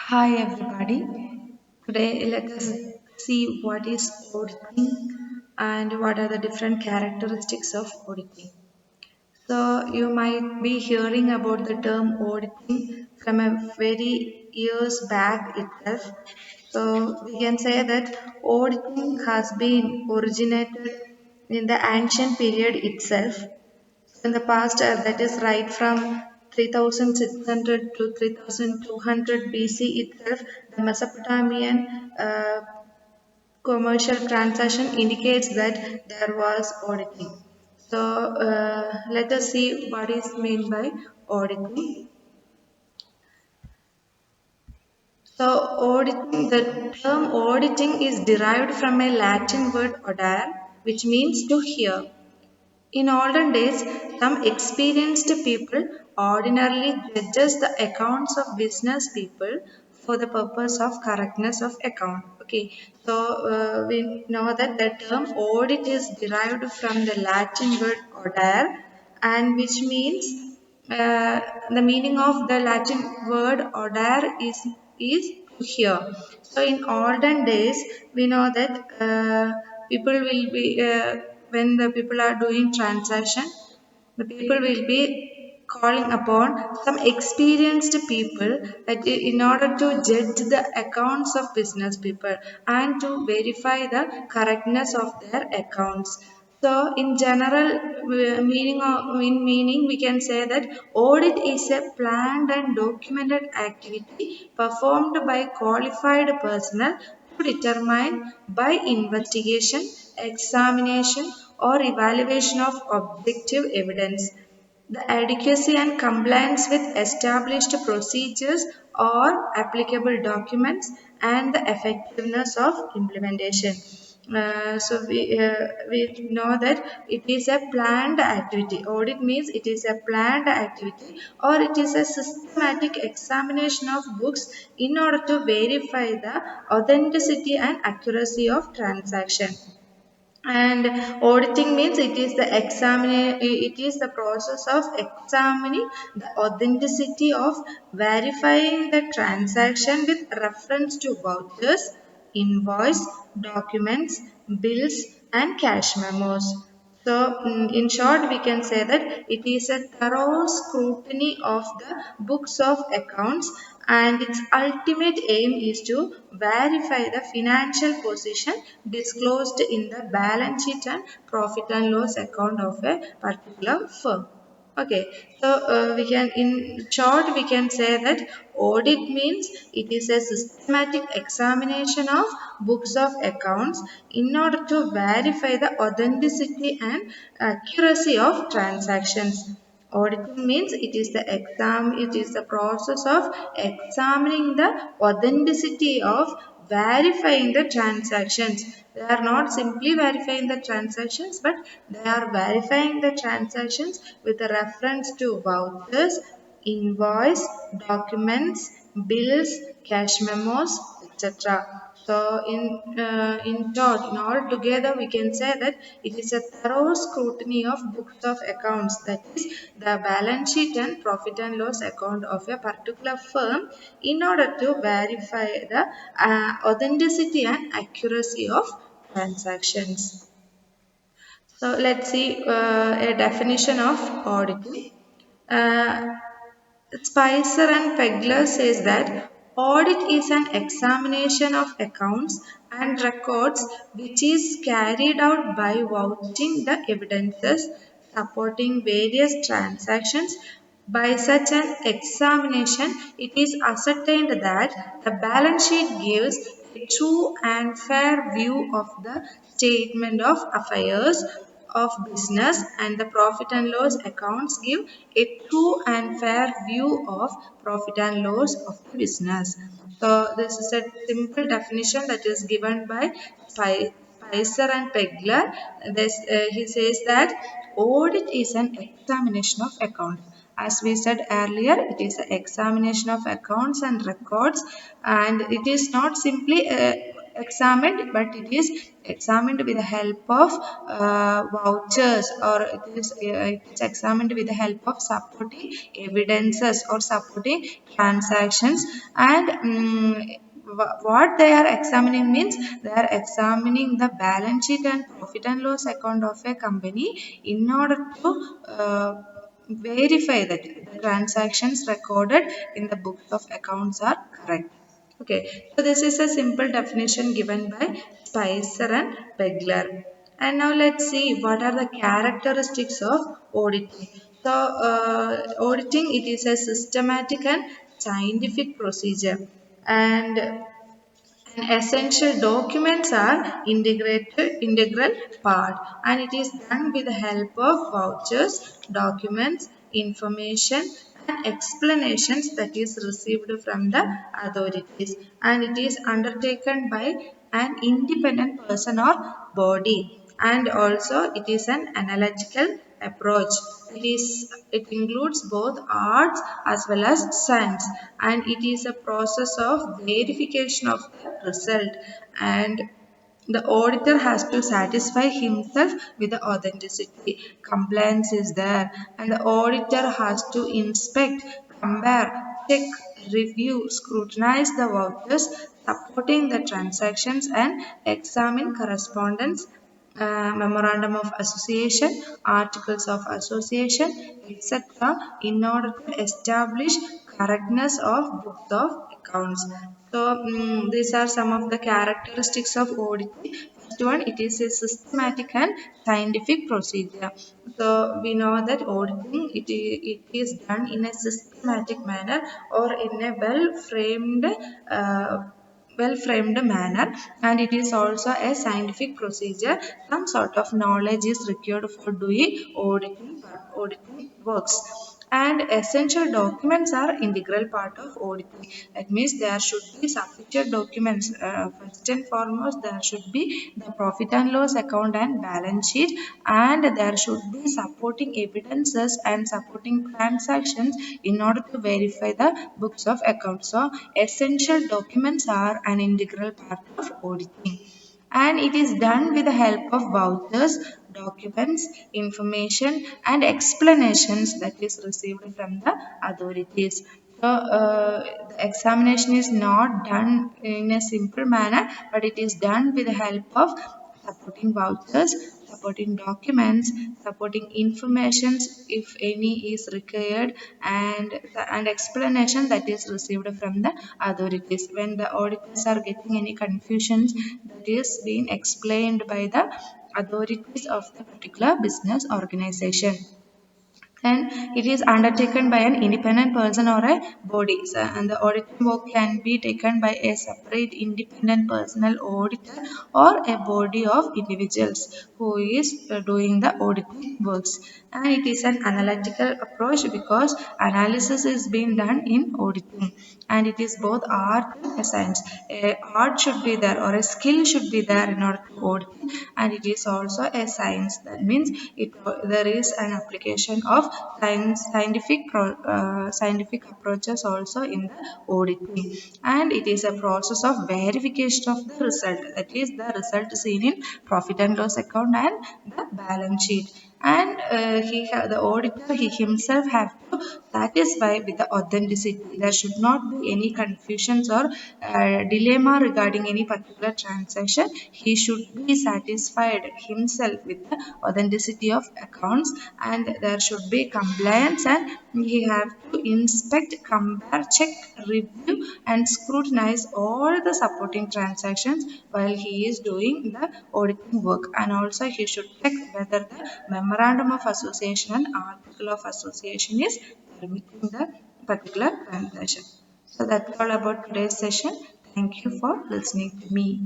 Hi everybody. Today let us see what is auditing and what are the different characteristics of auditing. So you might be hearing about the term auditing from a very years back itself. So we can say that auditing has been originated in the ancient period itself. In the past, that is right from 3600 to 3200 BC itself, the Mesopotamian commercial transaction indicates that there was auditing. So let us see what is meant by auditing. So auditing, the term auditing is derived from a Latin word audare, which means to hear. In olden days, some experienced people ordinarily judges the accounts of business people for the purpose of correctness of account. Okay, so we know that the term audit is derived from the Latin word audare, and which means the meaning of the Latin word audare is to hear. So in olden days, we know that people will be when the people are doing transaction, the people will be calling upon some experienced people that in order to judge the accounts of business people and to verify the correctness of their accounts. So in general meaning we can say that audit is a planned and documented activity performed by qualified personnel to determine by investigation, examination, or evaluation of objective evidence the adequacy and compliance with established procedures or applicable documents and the effectiveness of implementation. We know that it is a planned activity. Audit means it is a planned activity or it is a systematic examination of books in order to verify the authenticity and accuracy of transaction. And auditing means it is the process of examining the authenticity of verifying the transaction with reference to vouchers, invoice, documents, bills, and cash memos. So, in short, we can say that it is a thorough scrutiny of the books of accounts, and its ultimate aim is to verify the financial position disclosed in the balance sheet and profit and loss account of a particular firm. Okay, so in short, we can say that audit means it is a systematic examination of books of accounts in order to verify the authenticity and accuracy of transactions. Auditing means it is the process of examining the authenticity of verifying the transactions. They are not simply verifying the transactions, but they are verifying the transactions with a reference to vouchers, invoice, documents, bills, cash memos, etc. So in short, in all together, we can say that it is a thorough scrutiny of books of accounts, that is the balance sheet and profit and loss account of a particular firm in order to verify the authenticity and accuracy of transactions. So let's see a definition of auditing. Uh, Spicer and Pegler says that audit is an examination of accounts and records which is carried out by vouching the evidences supporting various transactions. By such an examination, it is ascertained that the balance sheet gives a true and fair view of the statement of affairs of business and the profit and loss accounts give a true and fair view of profit and loss of the business. So this is a simple definition that is given by Spicer and Pegler. He says that audit is an examination of accounts. As we said earlier, it is an examination of accounts and records, and it is not simply examined, but it is examined with the help of vouchers, or it is examined with the help of supporting evidences or supporting transactions. And what they are examining means they are examining the balance sheet and profit and loss account of a company in order to verify that the transactions recorded in the books of accounts are correct. Okay, so this is a simple definition given by Spicer and Pegler. And now let's see what are the characteristics of auditing. So, auditing, it is a systematic and scientific procedure, and essential documents are integral part, and it is done with the help of vouchers, documents, information and explanations that is received from the authorities, and it is undertaken by an independent person or body, and also it is an analytical approach. It includes both arts as well as science, and it is a process of verification of the result, and the auditor has to satisfy himself with the authenticity. Compliance is there, and the auditor has to inspect, compare, check, review, scrutinize the vouchers supporting the transactions, and examine correspondence, memorandum of association, articles of association, etc., in order to establish correctness of books of accounts. So, these are some of the characteristics of auditing. First one, it is a systematic and scientific procedure. So, we know that auditing, it is done in a systematic manner or in a well framed manner, and it is also a scientific procedure. Some sort of knowledge is required for doing auditing works, and essential documents are integral part of auditing. That means there should be sufficient documents. First and foremost, there should be the profit and loss account and balance sheet, and there should be supporting evidences and supporting transactions in order to verify the books of accounts. So, essential documents are an integral part of auditing, and it is done with the help of vouchers, documents, information, and explanations that is received from the authorities. So, the examination is not done in a simple manner, but it is done with the help of supporting vouchers, supporting documents, supporting informations if any is required, and explanation that is received from the authorities. When the auditors are getting any confusions, that is being explained by the authorities of the particular business organization, and it is undertaken by an independent person or a body. So, and the auditing work can be taken by a separate independent personal auditor or a body of individuals who is doing the auditing works. And it is an analytical approach because analysis is being done in auditing, and it is both art and a science. A art should be there or a skill should be there in order to audit, and it is also a science. That means there is an application of scientific approaches also in the auditing, and it is a process of verification of the result. That is the result seen in profit and loss account and the balance sheet, and the auditor he himself have to satisfy with the authenticity. There should not be any confusions or dilemma regarding any particular transaction. He should be satisfied himself with the authenticity of accounts, and there should be compliance, and he have to inspect, compare, check, review, and scrutinize all the supporting transactions while he is doing the auditing work. And also he should check whether the memorandum of association and article of association is permitting the particular transaction. So that's all about today's session. Thank you for listening to me.